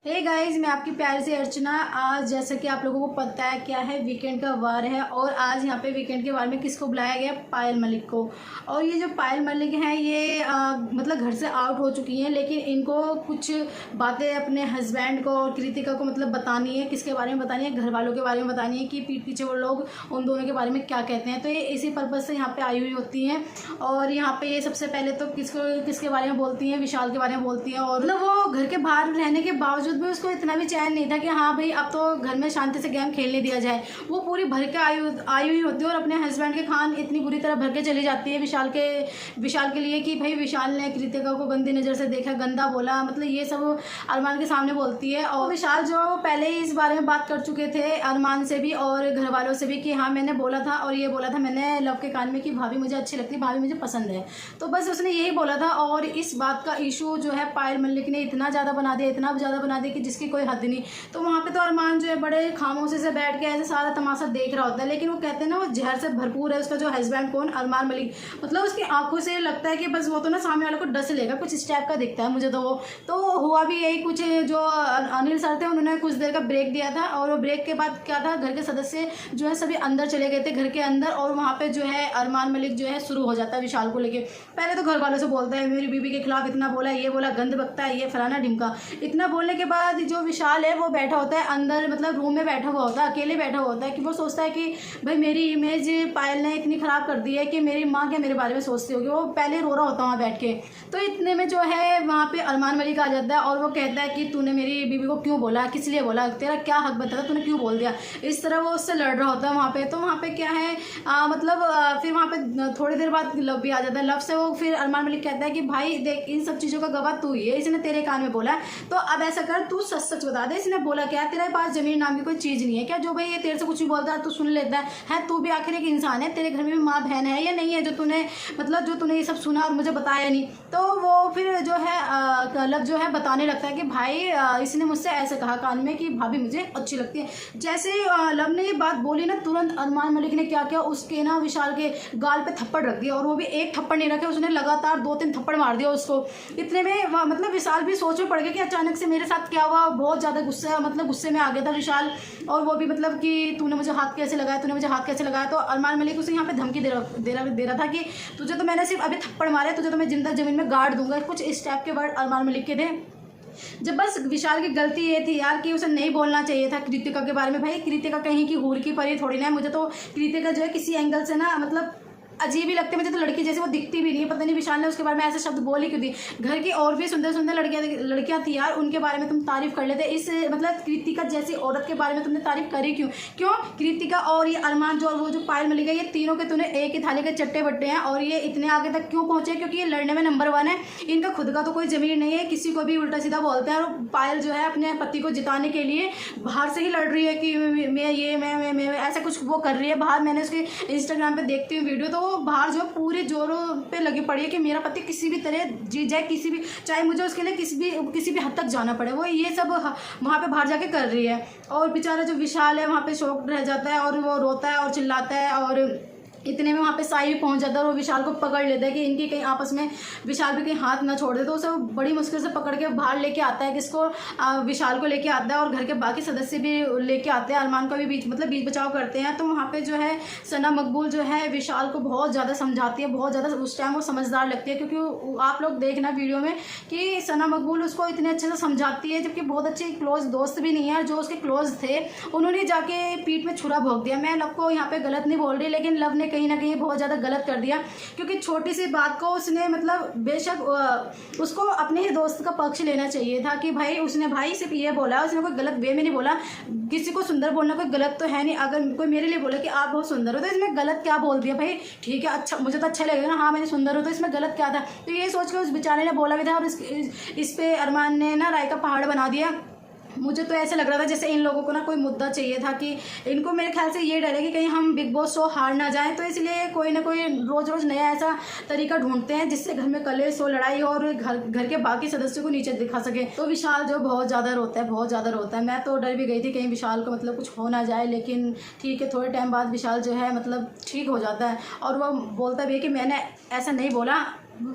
Hey guys, मैं आपकी प्यारी सी अर्चना। आज जैसा कि आप लोगों को पता है क्या है, वीकेंड का वार है और आज यहाँ पे वीकेंड के वार में किसको बुलाया गया? पायल मलिक को। और ये जो पायल मलिक हैं ये मतलब घर से आउट हो चुकी हैं, लेकिन इनको कुछ बातें अपने हस्बैंड को और कृतिका को मतलब बतानी है। किसके बारे में बतानी है? घर वालों के बारे में बतानी है कि पीठ पीछे वो लोग उन दोनों के बारे में क्या कहते हैं। तो ये इसी पर्पज़ से यहाँ पर आई हुई होती हैं। और यहाँ पर ये सबसे पहले तो किसके बारे में बोलती हैं? विशाल के बारे में बोलती हैं। और मतलब वो घर के बाहर रहने के बावजूद भी उसको इतना भी चैन नहीं था कि हाँ भाई अब तो घर में शांति से गेम खेलने दिया जाए। वो पूरी भर के आई हुई होती है और अपने हस्बैंड के खान इतनी बुरी तरह भर के चली जाती है विशाल के लिए कि भाई विशाल ने कृतिका को गंदी नज़र से देखा, गंदा बोला, मतलब ये सब अरमान के सामने बोलती है। और विशाल जो पहले ही इस बारे में बात कर चुके थे अरमान से भी और घर वालों से भी कि हाँ मैंने बोला था और ये बोला था मैंने लव के कान में कि भाभी मुझे अच्छी लगती है, भाभी मुझे पसंद है। तो बस उसने यही बोला था और इस बात का इशू जो है पायल मलिक ने इतना ज़्यादा बना दिया कि जिसकी कोई हद नहीं। तो वहाँ पे तो अरमान जो है बड़े खामोशी से बैठ के ऐसे सारा तमाशा देख रहा होता है, लेकिन वो कहते हैं ना वो जहर से भरपूर है। उसका जो हस्बैंड कौन? अरमान मलिक। मतलब उसकी आंखों से लगता है कि बस वो तो ना सामने वाले को डस लेगा, कुछ इस टाइप का दिखता है मुझे तो वो। तो हुआ भी यही कुछ, जो अनिल सर थे उन्होंने कुछ देर का ब्रेक दिया था और वो ब्रेक के बाद क्या था, घर के सदस्य जो है सभी अंदर चले गए थे घर के अंदर। और वहाँ पे जो है अरमान मलिक जो है शुरू हो जाता है विशाल को लेके। पहले तो घर वालों से बोलता है मेरी बीबी के खिलाफ इतना बोला, ये बोला, गंद बकता है, ये फलाना ढिमका। इतना बोलने के बाद जो विशाल है वो बैठा होता है अंदर, मतलब रूम में बैठा हुआ होता है, अकेले बैठा हुआ होता है कि वो सोचता है कि भाई मेरी इमेज पायल ने इतनी ख़राब कर दी है कि मेरी माँ क्या मेरे बारे में सोचती होगी। वो पहले रो रहा होता है वहाँ बैठ के। तो इतने में जो है वहाँ पे अरमान मलिक आ जाता है और वो कहता है कि तूने मेरी बीबी को क्यों बोला, किस लिए बोला, तेरा क्या हक बनता था, तूने क्यों बोल दिया। इस तरह वो उससे लड़ रहा होता है वहाँ पे। तो वहाँ पे क्या है फिर वहाँ पे थोड़ी देर बाद लव भी आ जाता है। लव से वो फिर अरमान मलिक कहता है कि भाई देख इन सब चीज़ों का गवाह तू ही है, इसने तेरे कान में बोला है, तो अब ऐसा कर तू सच सच बता दे इसने बोला क्या है। तेरे पास जमीन नाम की कोई चीज़ नहीं है क्या जो भाई ये तेरे से कुछ भी बोलता है तू सुन लेता है? तू भी आखिर एक इंसान है, तेरे घर में भी माँ बहन है या नहीं है जो तूने ये सब सुना और मुझे बताया नहीं। तो वो फिर जो है लव जो है बताने लगता है कि भाई इसने मुझसे ऐसे कहा कान में कि भाभी मुझे अच्छी लगती है। जैसे लव ने ये बात बोली ना, तुरंत अरमान मलिक ने क्या किया, उसके ना विशाल के गाल पे थप्पड़ रख दिया। और वो भी एक थप्पड़ नहीं रखे, उसने लगातार 2-3 थप्पड़ मार दिया उसको। इतने में मतलब विशाल भी सोच में पड़ गया कि अचानक से मेरे साथ क्या हुआ। बहुत ज़्यादा गुस्से में आ गया था विशाल। और वो भी मतलब कि तूने मुझे हाथ कैसे लगाया। तो अरमान मलिक उसे यहाँ पे धमकी दे रहा था कि तुझे तो मैंने सिर्फ अभी थप्पड़ मारे, तुझे तो मैं जिंदा जमीन में गाड़ दूंगा। कुछ इस टाइप के वर्ड अरमान मलिक के थे। जब बस विशाल की गलती ये थी यार कि उसे नहीं बोलना चाहिए था कृतिका के बारे में। भाई कृतिका कहीं की हूर की परी थोड़ी ना है। मुझे तो कृतिका जो है किसी एंगल से ना मतलब अजीब ही लगती है मुझे तो, लड़की जैसे वो दिखती भी नहीं है। पता नहीं विशाल ने उसके बारे में ऐसे शब्द बोल ही क्यों दी। घर की और भी सुंदर सुंदर लड़कियां थी यार, उनके बारे में तुम तारीफ कर लेते। इस मतलब कृतिका जैसी औरत के बारे में तुमने तारीफ करी क्यों? कृतिका और ये अरमान जो और वो जो पायल मलिक है, ये तीनों के तूने एक ही थाली के चट्टे बट्टे हैं। और ये इतने आगे तक क्यों पहुंचे? क्योंकि ये लड़ने में नंबर 1 है। इनका खुद का तो कोई जमीन नहीं है, किसी को भी उल्टा सीधा बोलते हैं। और पायल जो है अपने पति को जिताने के लिए बाहर से ही लड़ रही है कि मैं ऐसा कुछ वो कर रही है बाहर। मैंने उसके इंस्टाग्राम पे देखती हूँ वीडियो, तो वो बाहर जो पूरे जोरों पे लगी पड़ी है कि मेरा पति किसी भी तरह जीत जाए, किसी भी चाहे मुझे उसके लिए किसी भी हद तक जाना पड़े। वो ये सब वहाँ पे बाहर जाके कर रही है। और बेचारा जो विशाल है वहाँ पे शॉक रह जाता है और वो रोता है और चिल्लाता है। और इतने में वहाँ पे साई भी पहुँच जाता है और वो विशाल को पकड़ लेता है कि इनकी कहीं आपस में विशाल भी कहीं हाथ ना छोड़ दे। तो उसे बड़ी मुश्किल से पकड़ के बाहर लेके आता है, किसको? विशाल को लेके आता है। और घर के बाकी सदस्य भी लेके आते हैं, अरमान का भी बीच बचाव करते हैं। तो वहाँ पे जो है सना मकबूल जो है विशाल को बहुत ज़्यादा समझाती है, बहुत ज़्यादा उस टाइम वो समझदार लगती है। क्योंकि आप लोग देखना वीडियो में कि सना मकबूल उसको इतने अच्छे से समझाती है, जबकि बहुत अच्छे क्लोज दोस्त भी नहीं है। जो उसके क्लोज थे उन्होंने जाके पीठ में छुरा भोंक दिया। मैं लव को यहाँ पे गलत नहीं बोल रही, लेकिन लव ने कहीं ना कहीं बहुत ज़्यादा गलत कर दिया। क्योंकि छोटी सी बात को उसने मतलब बेशक उसको अपने ही दोस्त का पक्ष लेना चाहिए था कि भाई उसने भाई सिर्फ ये बोला, उसने कोई गलत वे में नहीं बोला। किसी को सुंदर बोलना कोई गलत तो है नहीं। अगर कोई मेरे लिए बोला कि आप बहुत सुंदर हो तो इसमें गलत क्या बोल दिया? भाई ठीक है, अच्छा मुझे तो अच्छा लगेगा ना, हाँ मैंने सुंदर हो, तो इसमें गलत क्या था? तो ये सोच के उस बेचारे ने बोला भी था और इस पे अरमान ने ना राय का पहाड़ बना दिया। मुझे तो ऐसा लग रहा था जैसे इन लोगों को ना कोई मुद्दा चाहिए था कि इनको मेरे ख्याल से ये डर है कि कहीं हम बिग बॉस शो हार ना जाएं। तो इसलिए कोई ना कोई रोज़ रोज़ नया ऐसा तरीका ढूंढते हैं जिससे घर में कलेश हो, लड़ाई हो और घर के बाकी सदस्यों को नीचे दिखा सके। तो विशाल जो बहुत ज़्यादा रोता है। मैं तो डर भी गई थी कहीं विशाल को मतलब कुछ हो ना जाए, लेकिन ठीक है थोड़े टाइम बाद विशाल जो है मतलब ठीक हो जाता है। और वो बोलता भी है कि मैंने ऐसा नहीं बोला,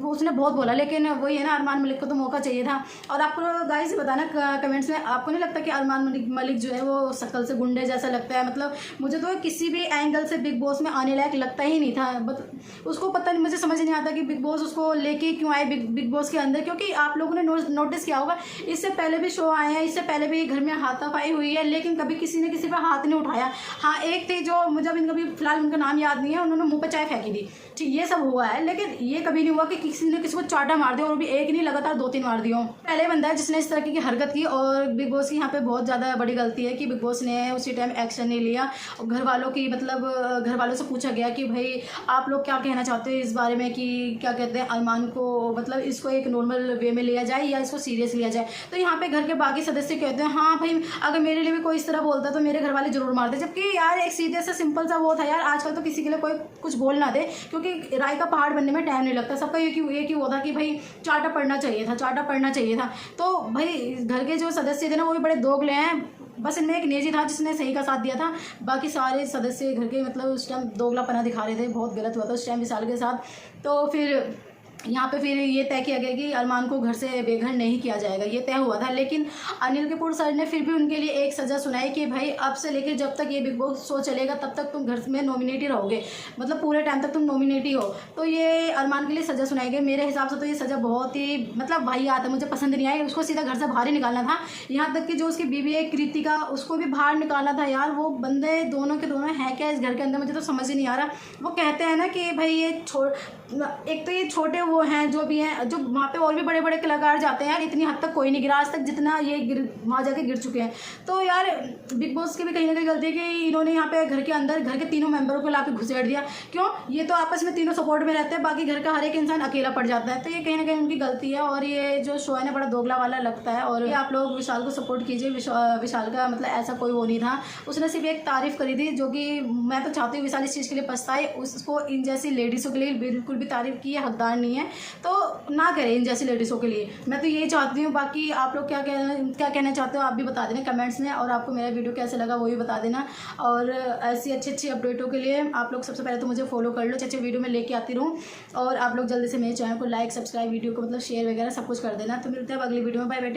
उसने बहुत बोला, लेकिन वही है ना, अरमान मलिक को तो मौका चाहिए था। और आपको गाइस बताना कमेंट्स में, आपको नहीं लगता कि अरमान मलिक जो है वो शक्ल से गुंडे जैसा लगता है? मतलब मुझे तो किसी भी एंगल से बिग बॉस में आने लायक लगता ही नहीं था। उसको पता नहीं, मुझे समझ नहीं आता कि बिग बॉस उसको लेके क्यों आए बिग बॉस के अंदर। क्योंकि आप लोगों ने नोटिस किया होगा, इससे पहले भी शो आए हैं, इससे पहले भी घर में हाथापाई हुई है, लेकिन कभी किसी ने किसी पर हाथ नहीं उठाया। हाँ, एक थी जो मुझे अभी फिलहाल उनका नाम याद नहीं है, उन्होंने मुंह पर चाय फेंकी थी, ठीक, ये सब हुआ है। लेकिन ये कभी नहीं हुआ कि किसी ने किसी को चाटा मार दिया, और भी एक नहीं, लगातार 2-3 मार दियो। पहले बंदा है जिसने इस तरह की हरकत की, और बिग बॉस की यहाँ पे बहुत ज़्यादा बड़ी गलती है कि बिग बॉस ने उसी टाइम एक्शन नहीं लिया। घर वालों की, मतलब घर वालों से पूछा गया कि भाई आप लोग क्या कहना चाहते हो इस बारे में, कि क्या कहते हैं अरमान को, मतलब इसको एक नॉर्मल वे में लिया जाए या इसको सीरियस लिया जाए। तो यहाँ पे घर के बाकी सदस्य कहते हैं हाँ भाई, अगर मेरे लिए भी कोई इस तरह बोलता तो मेरे घर वाले जरूर मारते। जबकि यार एक सीधे सा सिंपल सा वो था यार, आजकल तो किसी के लिए कोई कुछ बोल ना दे, क्योंकि राय का पहाड़ बनने में टाइम नहीं लगता। सबका एक ही वो था कि भाई चाटा पड़ना चाहिए था, चाटा पड़ना चाहिए था। तो भाई घर के जो सदस्य थे ना, वो भी बड़े दोगले हैं। बस इनमें एक नेजी था जिसने सही का साथ दिया था, बाकी सारे सदस्य घर के मतलब उस टाइम दोगलापना दिखा रहे थे। बहुत गलत हुआ था उस टाइम विशाल के साथ। तो फिर यहाँ पे फिर ये तय किया गया कि अरमान को घर से बेघर नहीं किया जाएगा, ये तय हुआ था। लेकिन अनिल कपूर सर ने फिर भी उनके लिए एक सज़ा सुनाई कि भाई अब से लेकर जब तक ये बिग बॉस शो चलेगा तब तक तुम घर में नॉमिनेट ही रहोगे, मतलब पूरे टाइम तक तुम नॉमिनेट ही हो। तो ये अरमान के लिए सज़ा सुनाई गई। मेरे हिसाब से तो ये सज़ा बहुत ही मतलब भाई आता, मुझे पसंद नहीं आई। उसको सीधा घर से बाहर ही निकालना था। यहाँ तक कि जो उसकी बीवी है कृतिका, उसको भी बाहर निकालना था। यार वो बंदे दोनों के दोनों हैं क्या इस घर के अंदर, मुझे तो समझ ही नहीं आ रहा। वो कहते हैं ना कि भाई ये एक तो ये छोटे वो हैं जो भी हैं, जो वहाँ पे और भी बड़े बड़े कलाकार जाते हैं यार, इतनी हद तक कोई नहीं गिरा आज तक जितना ये वहाँ जाके गिर चुके हैं। तो यार बिग बॉस की भी कहीं ना कहीं गलती है कि इन्होंने यहाँ पे घर के अंदर घर के तीनों मेंबरों को लाके घुसेड़ दिया। क्यों? ये तो आपस में तीनों सपोर्ट में रहते हैं, बाकी घर का हर एक इंसान अकेला पड़ जाता है। तो ये कहीं ना कहीं उनकी गलती है, और ये जो शो है ना बड़ा दोगला वाला लगता है। और आप लोग विशाल को सपोर्ट कीजिए। विशाल का मतलब ऐसा कोई वो नहीं था, उसने सिर्फ एक तारीफ करी थी, जो कि मैं तो चाहती हूँ विशाल इस चीज़ के लिए पछताए। उसको इन जैसी लेडीज़ों के लिए बिल्कुल भी तारीफ की हकदार नहीं है, तो ना करें इन जैसी लेडीज़ों के लिए। मैं तो यही चाहती हूँ। बाकी आप लोग क्या कहना चाहते हो आप भी बता देना कमेंट्स में, और आपको मेरा वीडियो कैसे लगा वो भी बता देना। और ऐसी अच्छी अपडेटों के लिए आप लोग सबसे पहले तो मुझे फॉलो कर लो, अच्छे वीडियो में लेके आती रहूँ। और आप लोग जल्दी से मेरे चैनल को लाइक, सब्सक्राइब, वीडियो को मतलब शेयर वगैरह सब कुछ कर देना। तो मिलते हैं अगली वीडियो में। Bye bye.